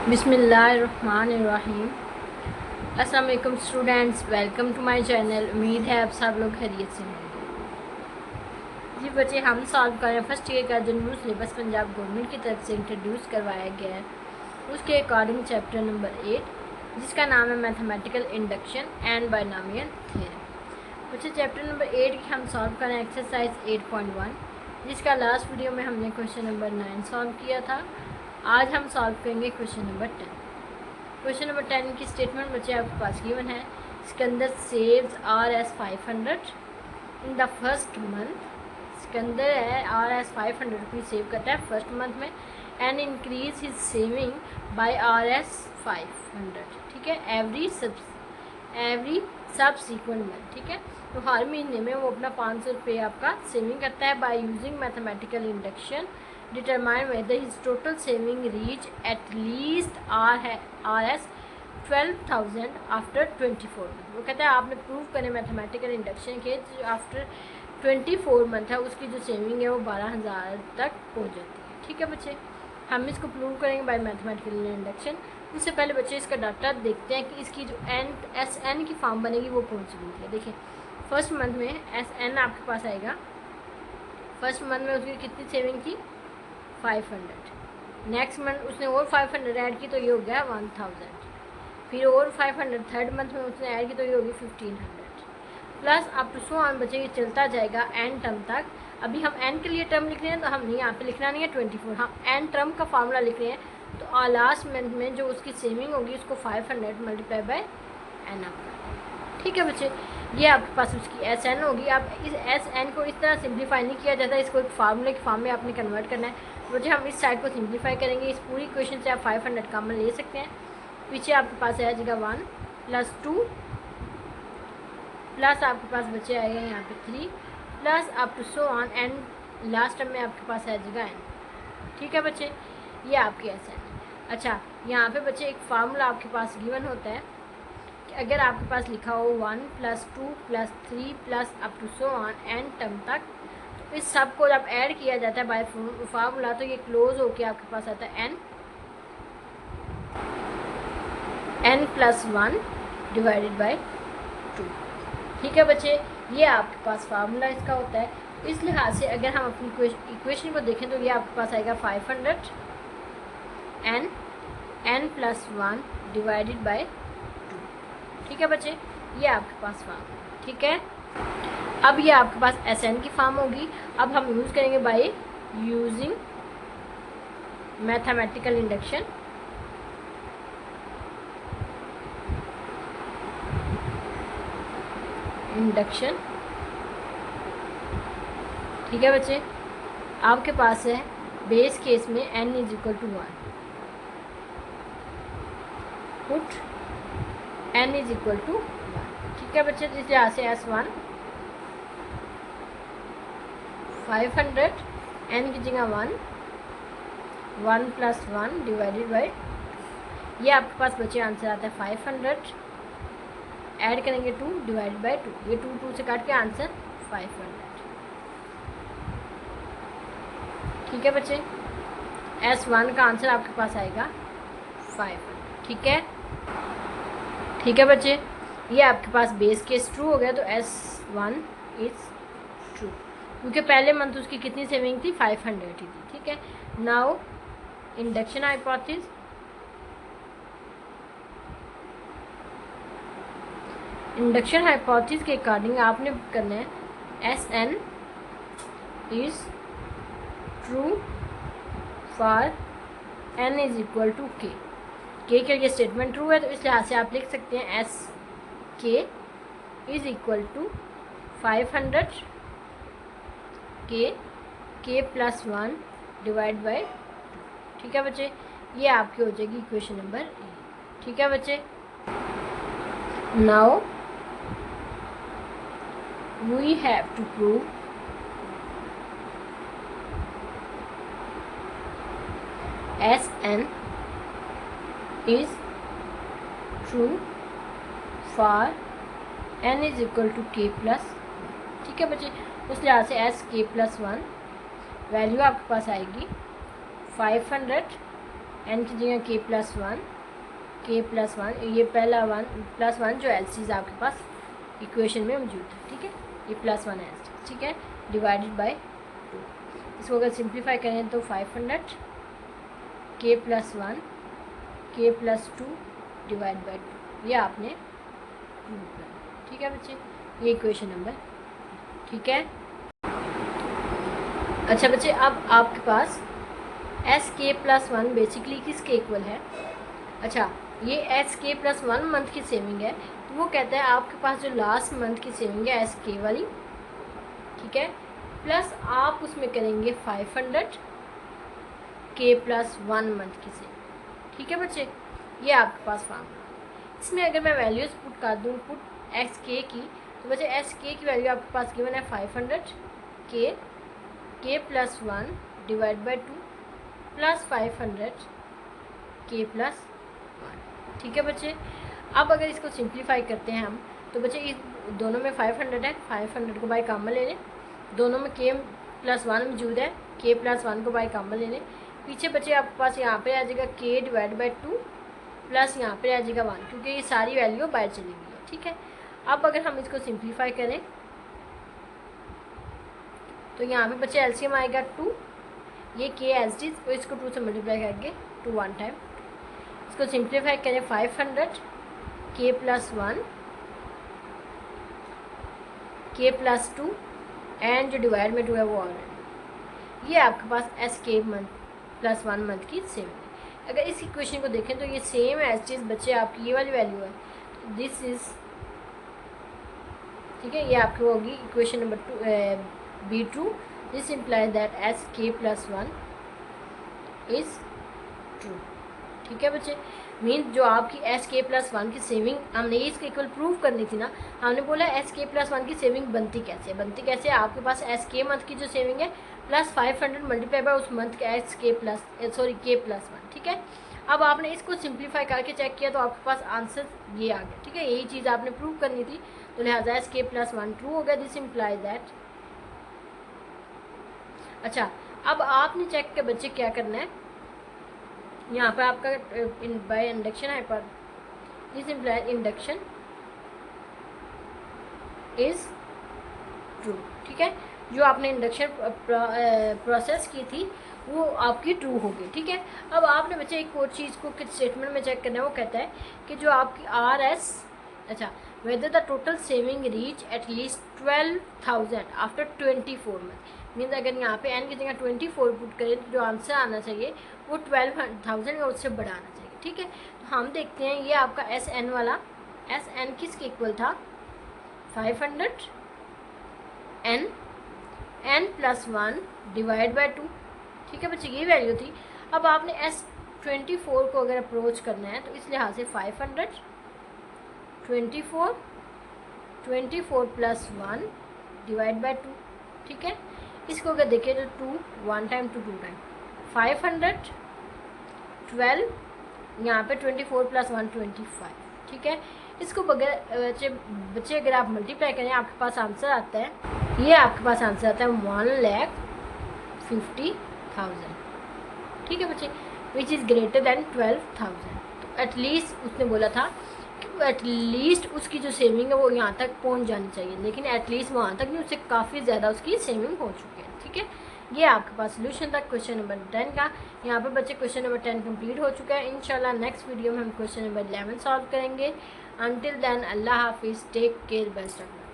बिस्मिल्लाहिर्रहमानिर्रहीम। अस्सलाम वालेकुम students, welcome to my channel. उम्मीद है आप सब लोग खैरियत से होंगे। जी बच्चे, हम सॉल्व कर रहे हैं फर्स्ट ईयर का जो न्यू सिलेबस पंजाब गवर्नमेंट की तरफ से इंट्रोड्यूस करवाया गया है उसके अकॉर्डिंग चैप्टर नंबर 8 जिसका नाम है mathematical induction and binomial theorem. बच्चे चैप्टर नंबर 8 की हम सॉल्व कर रहे हैं एक्सरसाइज 8.1 जिसका लास्ट वीडियो में हमने क्वेश्चन नंबर 9 सॉल्व किया था। आज हम सॉल्व करेंगे क्वेश्चन नंबर 10। क्वेश्चन नंबर 10 की स्टेटमेंट बच्चे आपके पास गिवन है। Sikandar saves Rs 500 in the first month. Sikandar है Rs 500 रुपीज़ सेव करता है फर्स्ट मंथ में and increase his saving by Rs 500। ठीक है, एवरी सबसीक्वेंट मंथ। ठीक है, तो हर महीने में वो अपना 500 रुपये आपका सेविंग करता है by using mathematical induction determine whether his total saving reach at least Rs 12,000 after 24 month. वो कहता है आपने प्रूव करें मैथमेटिकल इंडक्शन के आफ्टर 24 मंथ है उसकी जो सेविंग है वो 12,000 तक पहुंच जाती है। ठीक है बच्चे, हम इसको प्रूव करेंगे बाय मैथमेटिकल इंडक्शन। उससे पहले बच्चे इसका डाटा देखते हैं कि इसकी जो SN की फॉर्म बनेगी वो कौन सी बनती है। देखिए, फर्स्ट मंथ में SN आपके पास आएगा। फर्स्ट मंथ में उसकी कितनी सेविंग थी 500। नेक्स्ट मंथ उसने और 500 ऐड की तो ये हो गया 1000। फिर और 500 थर्ड मंथ में उसने ऐड की तो ये होगी 1500 plus up to so on बच्चे ये चलता जाएगा एन टर्म तक। अभी हम एन के लिए टर्म लिख रहे हैं तो हमने यहाँ पे लिखना नहीं है 24, हम एन टर्म का फार्मूला लिख रहे हैं। तो लास्ट मंथ में जो उसकी सेविंग होगी उसको 500 मल्टीप्लाई बाय एन आपका। ठीक है बच्चे, ये आपके पास उसकी SN होगी। अब इस SN को इस तरह सिंप्लीफाई नहीं किया जाता, इसको एक फार्मूले के फॉर्म में आपने कन्वर्ट करना है। बच्चे हम इस साइड को सिंप्लीफाई करेंगे। इस पूरी क्वेश्चन से आप 500 कॉमन ले सकते हैं। पीछे आपके पास आ जाएगा 1 + 2 प्लस आपके पास बचे आएगा यहाँ पे 3 plus up to so on and last term में आपके पास आ जाएगा n। ठीक है बच्चे, ये आपकी SN है। अच्छा, यहाँ पे बच्चे एक फार्मूला आपके पास गिवन होता है कि अगर आपके पास लिखा हो 1 + 2 + 3 plus up to so on n term तक, तो इस सब को जब ऐड किया जाता है बाय फार्मूला तो ये क्लोज होके आपके पास आता है n + 1 डिवाइडेड बाय 2। ठीक है बच्चे, ये आपके पास फार्मूला इसका होता है। इस लिहाज से अगर हम अपनी इक्वेशन को देखें तो ये आपके पास आएगा 500 n + 1 डिवाइडेड बाय 2। ठीक है बच्चे, ये आपके पास फार्मूला। ठीक है, अब ये आपके पास SN की फॉर्म होगी। अब हम यूज़ करेंगे बाय यूजिंग मैथमेटिकल इंडक्शन। ठीक है बच्चे, आपके पास है बेस केस में n = 1, पुट n = 1। ठीक है बच्चे, जिस लिहाज से S1 500 n की जगह 1 + 1 डिवाइडेड बाय, ये आपके पास बच्चे आंसर आता है 500 ऐड करेंगे 2 डिवाइडेड बाय 2, ये 2 से काट के आंसर 500। ठीक है बच्चे, S1 का आंसर आपके पास आएगा 500। ठीक है, ठीक है बच्चे, ये आपके पास बेस केस ट्रू हो गया तो S1 इज ट्रू क्योंकि पहले मंथ उसकी कितनी सेविंग थी 500 थी। ठीक है, now induction hypothesis. Induction hypothesis के अकॉर्डिंग आपने करना है SN is true for n = k। के के लिए स्टेटमेंट ट्रू है तो इस लिहाज से आप लिख सकते हैं SK = 500 k + 1 डिवाइड बाय 2। ठीक है बच्चे, ये आपकी हो जाएगी इक्वेशन नंबर ए। ठीक है बच्चे, now we have to prove SN is true for n = k + 1। ठीक है बच्चे, उस लिहाज से SK + 1 वैल्यू आपके पास आएगी 500 एन की जगह के प्लस वन, ये पहला वन प्लस वन जो एल सीज आपके पास इक्वेशन में मौजूद है, ठीक है, ये प्लस वन एल सी, ठीक है, डिवाइडेड बाय 2। इसको अगर सिंप्लीफाई करें तो 500 के प्लस वन के प्लस 2 डिवाइड बाय 2, ये आपने प्रूव करना, ठीक है बच्चे, ये इक्वेशन नंबर, ठीक है। अच्छा बच्चे, अब आपके पास एस के प्लस वन बेसिकली किसके इक्वल है? अच्छा, ये एस के प्लस वन मंथ की सेविंग है, तो वो कहता है आपके पास जो लास्ट मंथ की सेविंग है एस के वाली, ठीक है, प्लस आप उसमें करेंगे 500 के प्लस वन मंथ की सेविंग, ठीक है बच्चे, ये आपके पास फार्मूला। इसमें अगर मैं वैल्यूज पुट कर दूँ, पुट एस के की, तो बच्चे एस के की वैल्यू आपके पास गिवन है 500 के plus one divide by 2 plus 500 के प्लस वन, ठीक है बच्चे। अब अगर इसको सिंप्लीफाई करते हैं हम, तो बच्चे इस दोनों में 500 है, 500 को बाई कॉमन ले लें, दोनों में के प्लस वन मौजूद है, के प्लस वन को बाई कॉमन ले लें, पीछे बच्चे आपके पास यहाँ पे आ जाएगा के डिवाइड बाई 2 प्लस यहाँ पे आ जाएगा 1, क्योंकि ये सारी वैल्यू बाहर चली गई है, ठीक है। अब अगर हम इसको सिंप्लीफाई करें तो यहाँ पे बच्चे एलसीएम आएगा 2, ये के एस डी, तो इसको 2 से मल्टीप्लाई करके 2 वन टाइम, इसको सिंप्लीफाई करें 500 के प्लस वन के प्लस 2 एंड जो डिवाइड में 2 है वो ऑलरेडी, ये आपके पास एस के मंथ प्लस वन मंथ की सेम है। अगर इस इक्वेशन को देखें तो ये सेम एज चीज बच्चे आपकी ये वाली वैल्यू है, तो दिस इज, ठीक है, ये आपकी होगी equation number be true, this imply that S के प्लस वन इज ट्रू, ठीक है बच्चे। मीन्स जो आपकी एस के प्लस वन की सेविंग हमने ये इसके इक्वल प्रूव करनी थी ना, हमने बोला एस के प्लस वन की सेविंग बनती कैसे है, आपके पास एस के मंथ की जो सेविंग है प्लस 500 मल्टीप्लाई बाय उस मंथ के एस के प्लस के प्लस वन, ठीक है। अब आपने इसको सिंप्लीफाई करके चेक किया तो आपके पास आंसर ये आ गया, ठीक है, यही चीज़ आपने प्रूव करनी थी, तो लिहाजा एस के प्लस वन ट्रू हो गया, दिस इम्प्लाई दैट। अच्छा, अब आपने चेक के बच्चे क्या करना है, यहाँ पर आपका बाय इंडक्शन है पर this imply induction is true, ठीक है, जो आपने इंडक्शन प्रोसेस की थी वो आपकी ट्रू होगी, ठीक है। अब आपने बच्चे एक और चीज़ को किस स्टेटमेंट में चेक करना है, वो कहता है कि जो आपकी आर एस, अच्छा, whether the total saving reach at least 12,000 after 24 month, means अगर यहाँ पे एन की जगह 24 पुट करें तो जो आंसर आना चाहिए वो 12,000 का उससे बढ़ा आना चाहिए, ठीक है। तो हम देखते हैं ये आपका एस एन वाला, एस एन किसके इक्वल था, 500 N plus one divide by 2, ठीक है बच्चे, ये वैल्यू थी। अब आपने एस 24 को अगर अप्रोच करना है तो इस लिहाज से 500 24 प्लस वन डिवाइड बाई 2, ठीक है। इसको अगर देखें तो 2 वन टाइम टू 2 टाइम 512, यहाँ पे 24 प्लस 1 25, ठीक है। इसको बगैर बच्चे अगर आप मल्टीप्लाई करें आपके पास आंसर आता है, ये आपके पास आंसर आता है 1,50,000, ठीक है बच्चे, विच इज़ ग्रेटर दैन 12,000। तो एटलीस्ट उसने बोला था कि एटलीस्ट उसकी जो सेविंग है वो यहाँ तक पहुँच जानी चाहिए, लेकिन एटलीस्ट वहाँ तक नहीं, उससे काफ़ी ज़्यादा उसकी सेविंग हो चुकी है, ठीक है। ये आपके पास सोल्यूशन था क्वेश्चन नंबर 10 का। यहाँ पर बच्चे क्वेश्चन नंबर 10 कंप्लीट हो चुका है। इंशाल्लाह नेक्स्ट वीडियो में हम क्वेश्चन नंबर 11 सॉल्व करेंगे। अंटिल देन अल्लाह हाफिज़, take care, best of luck.